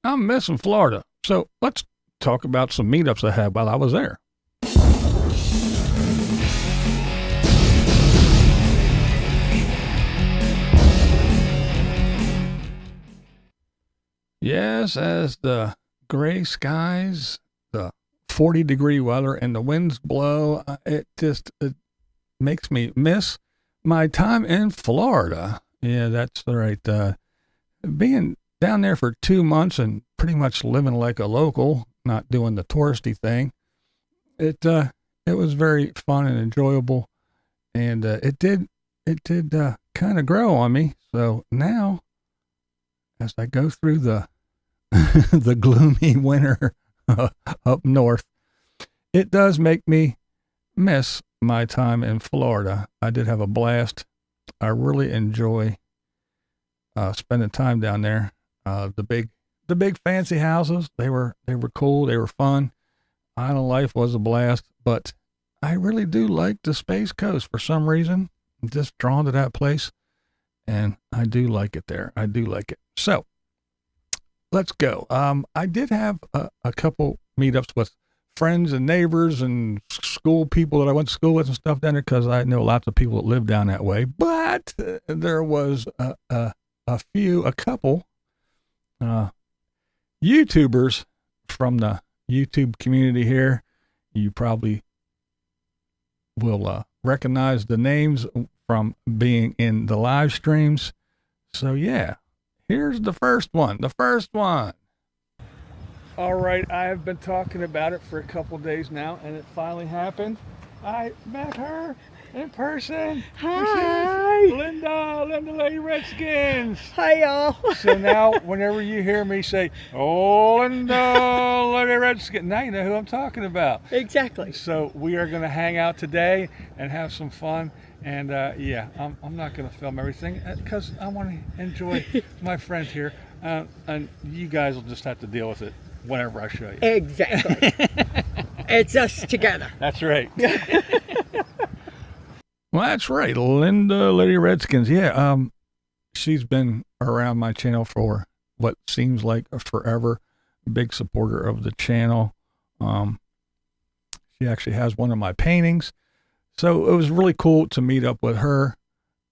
I'm missing Florida. So let's talk about some meetups I had while I was there. Yes, as the gray skies, the 40-degree weather, and the winds blow, it makes me miss my time in Florida. Yeah, that's right. Being down there for 2 months and pretty much living like a local, not doing the touristy thing, it was very fun and enjoyable, and it did kind of grow on me. So now, as I go through the the gloomy winter up north, it does make me miss my time in Florida. I did have a blast. I really enjoy spending time down there. The big fancy houses, they were cool, they were fun. Island life was a blast, but I really do like the Space Coast for some reason. I'm just drawn to that place, and I do like it there. I do like it. So let's go. I did have a couple meetups with friends and neighbors and school people that I went to school with and stuff down there, because I know lots of people that live down that way. But there was a couple YouTubers from the YouTube community here. You probably will recognize the names from being in the live streams. So yeah, here's the first one. All right, I have been talking about it for a couple days now, and it finally happened. I met her in person. Hi. Linda Lady Redskins. Hi, y'all. So now, whenever you hear me say, "Oh, Linda Lady Redskins," now you know who I'm talking about. Exactly. So we are going to hang out today and have some fun. And yeah, I'm not going to film everything because I want to enjoy my friend here. And you guys will just have to deal with it whenever I show you. Exactly. It's us together. That's right. Well, that's right. Linda Lady Redskins. Yeah. She's been around my channel for what seems like forever. A big supporter of the channel. She actually has one of my paintings. So it was really cool to meet up with her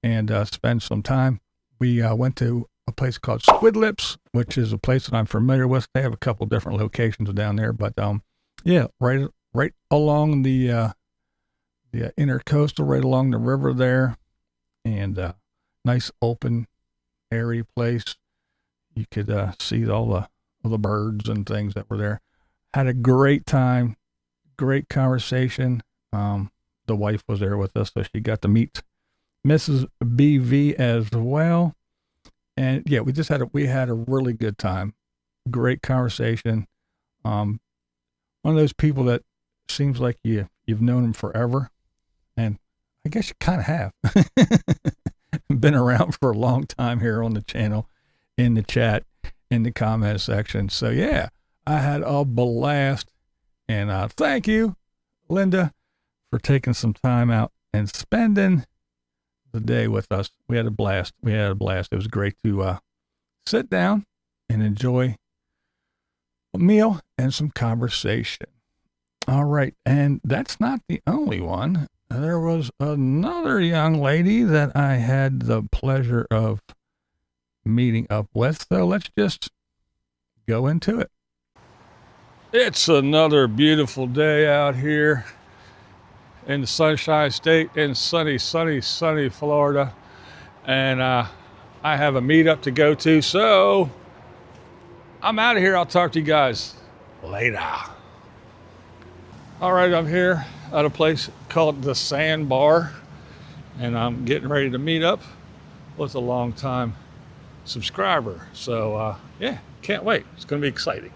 and spend some time. We went to a place called Squid Lips, which is a place that I'm familiar with. They have a couple different locations down there, but yeah, right along the intercoastal, right along the river there, and nice open, airy place. You could see all the birds and things that were there. Had a great time, great conversation. The wife was there with us, so she got to meet Mrs. BV as well. And yeah, we had a really good time. Great conversation. One of those people that seems like you've known them forever, and I guess you kind of have. Been around for a long time here on the channel, in the chat, in the comment section. So yeah, I had a blast, and thank you, Linda, for taking some time out and spending the day with us. We had a blast. It was great to sit down and enjoy a meal and some conversation. All right, and that's not the only one. There was another young lady that I had the pleasure of meeting up with. So let's just go into it. It's another beautiful day out here in the Sunshine State in sunny Florida. And I have a meetup to go to, so I'm out of here. I'll talk to you guys later. All right, I'm here at a place called the Sandbar, and I'm getting ready to meet up with a longtime subscriber. So yeah, can't wait. It's going to be exciting.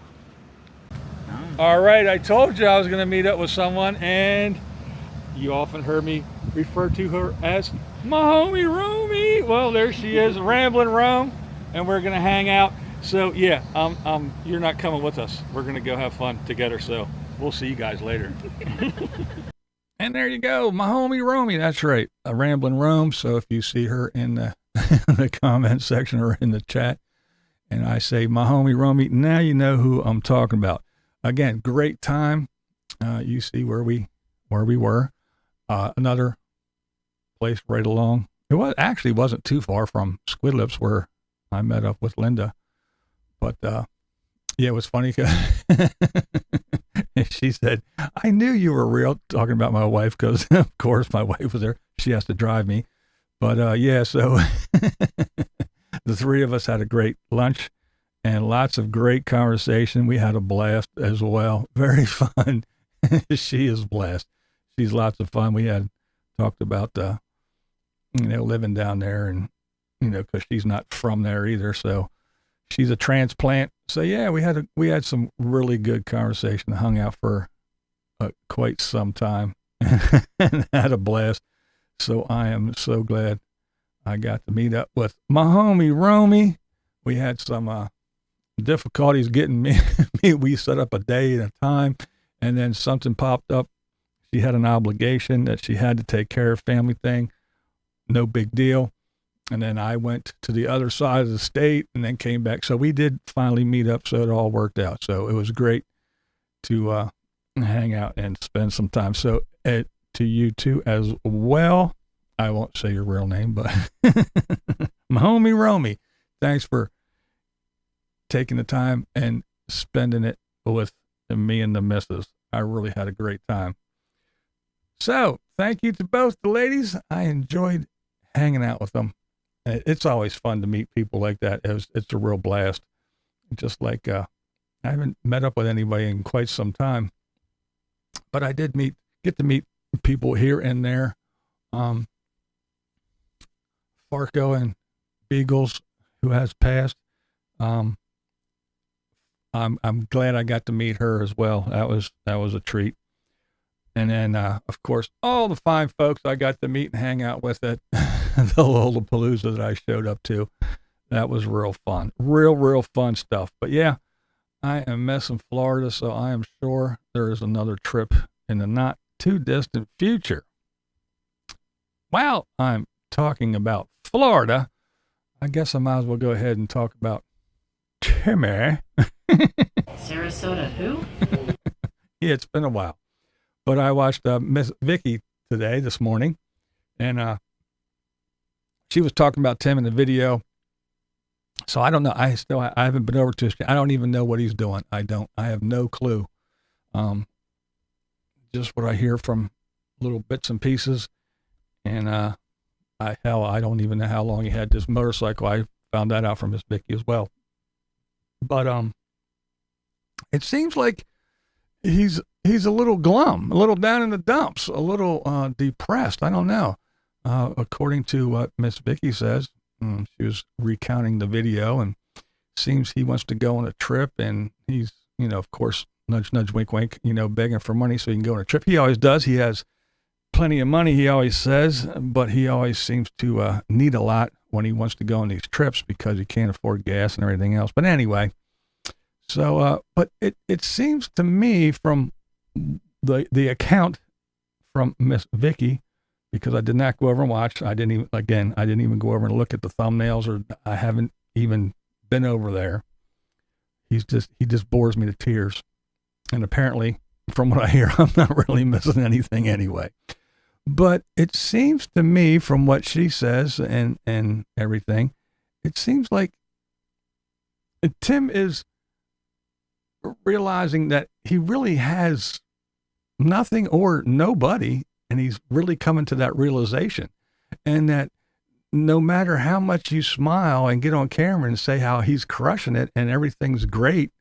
All right, I told you I was going to meet up with someone, and you often heard me refer to her as my homie Romy. Well, there she is, Ramblin' Rome, and we're gonna hang out. So yeah, you're not coming with us. We're gonna go have fun together. So we'll see you guys later. And there you go, my homie Romy. That's right, a Ramblin' Rome. So if you see her in the the comment section or in the chat, And I say, my homie Romy, now you know who I'm talking about. Again, great time. You see where we were. Another place right along. It wasn't too far from Squid Lips where I met up with Linda. But yeah, it was funny because she said, I knew you were real, talking about my wife, because of course my wife was there. She has to drive me. But yeah, so the three of us had a great lunch and lots of great conversation. We had a blast as well. Very fun. She is blessed. She's lots of fun. We had talked about, living down there and, because she's not from there either. So she's a transplant. So yeah, we had some really good conversation, hung out for quite some time and had a blast. So I am so glad I got to meet up with my homie Romy. We had some difficulties getting me. We set up a day at a time, and then something popped up. She had an obligation that she had to take care of, family thing. No big deal. And then I went to the other side of the state and then came back. So we did finally meet up. So it all worked out. So it was great to hang out and spend some time. So to you too as well. I won't say your real name, but my homie Romy, thanks for taking the time and spending it with me and the missus. I really had a great time. So thank you to both the ladies. I enjoyed hanging out with them. It's always fun to meet people like that. It's a real blast. Just like I haven't met up with anybody in quite some time, but I did get to meet people here and there. Farco and Beagles, who has passed. I'm glad I got to meet her as well. That was a treat. And then, of course, all the fine folks I got to meet and hang out with at the Lollapalooza that I showed up to. That was real fun. Real fun stuff. But yeah, I am missing Florida, so I am sure there is another trip in the not too distant future. While I'm talking about Florida, I guess I might as well go ahead and talk about Timmy. Sarasota who? Yeah, it's been a while. But I watched Miss Vicky this morning, and she was talking about Tim in the video. So I don't know. I haven't been over to his. I don't even know what he's doing. I have no clue. Just what I hear from little bits and pieces. And I don't even know how long he had this motorcycle. I found that out from Miss Vicky as well. But it seems like he's a little glum, a little down in the dumps, a little depressed. I don't know. According to what Miss Vicky says, she was recounting the video, and seems he wants to go on a trip, and he's, of course, nudge, nudge, wink, wink, begging for money so he can go on a trip. He always does. He has plenty of money, he always says, but he always seems to need a lot when he wants to go on these trips because he can't afford gas and everything else. But anyway, so, but it seems to me from the account from Miss Vicky, because I did not go over and watch. I didn't even go over and look at the thumbnails, or I haven't even been over there. He just bores me to tears. And apparently, from what I hear, I'm not really missing anything anyway. But it seems to me, from what she says and everything, it seems like Tim is realizing that he really has nothing or nobody, and he's really coming to that realization. And that no matter how much you smile and get on camera and say how he's crushing it and everything's great,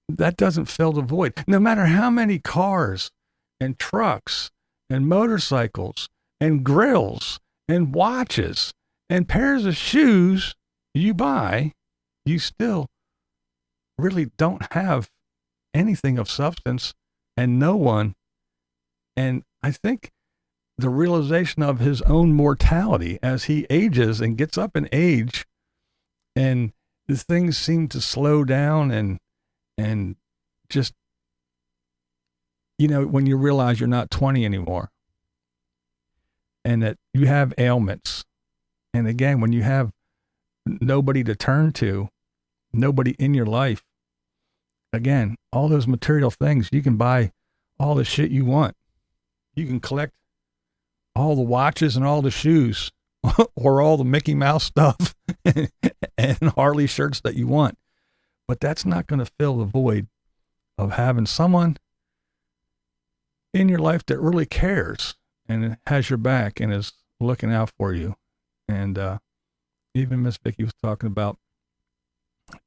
that doesn't fill the void. No matter how many cars and trucks and motorcycles and grills and watches and pairs of shoes you buy, you still really don't have anything of substance and no one. And I think the realization of his own mortality as he ages and gets up in age, and the things seem to slow down and just, when you realize you're not 20 anymore and that you have ailments. And again, when you have nobody to turn to, nobody in your life. Again, all those material things, you can buy all the shit you want. You can collect all the watches and all the shoes or all the Mickey Mouse stuff and Harley shirts that you want. But that's not going to fill the void of having someone in your life that really cares and has your back and is looking out for you. And even Miss Vicky was talking about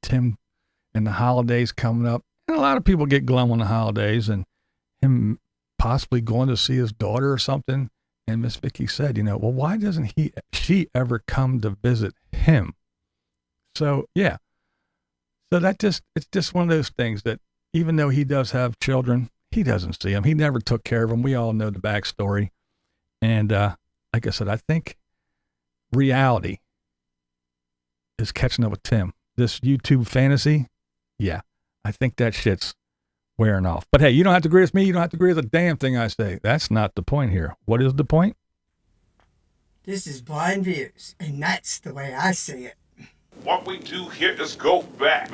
Tim and the holidays coming up. And a lot of people get glum on the holidays and him possibly going to see his daughter or something. And Miss Vicky said, well, why doesn't she ever come to visit him? So, yeah. So it's just one of those things that even though he does have children, he doesn't see them. He never took care of them. We all know the backstory. And like I said, I think reality is catching up with Tim. This YouTube fantasy, yeah, I think that shit's wearing off. But hey, you don't have to agree with me. You don't have to agree with a damn thing I say. That's not the point here. What is the point? This is Blind Views, and that's the way I see it. What we do here is go back.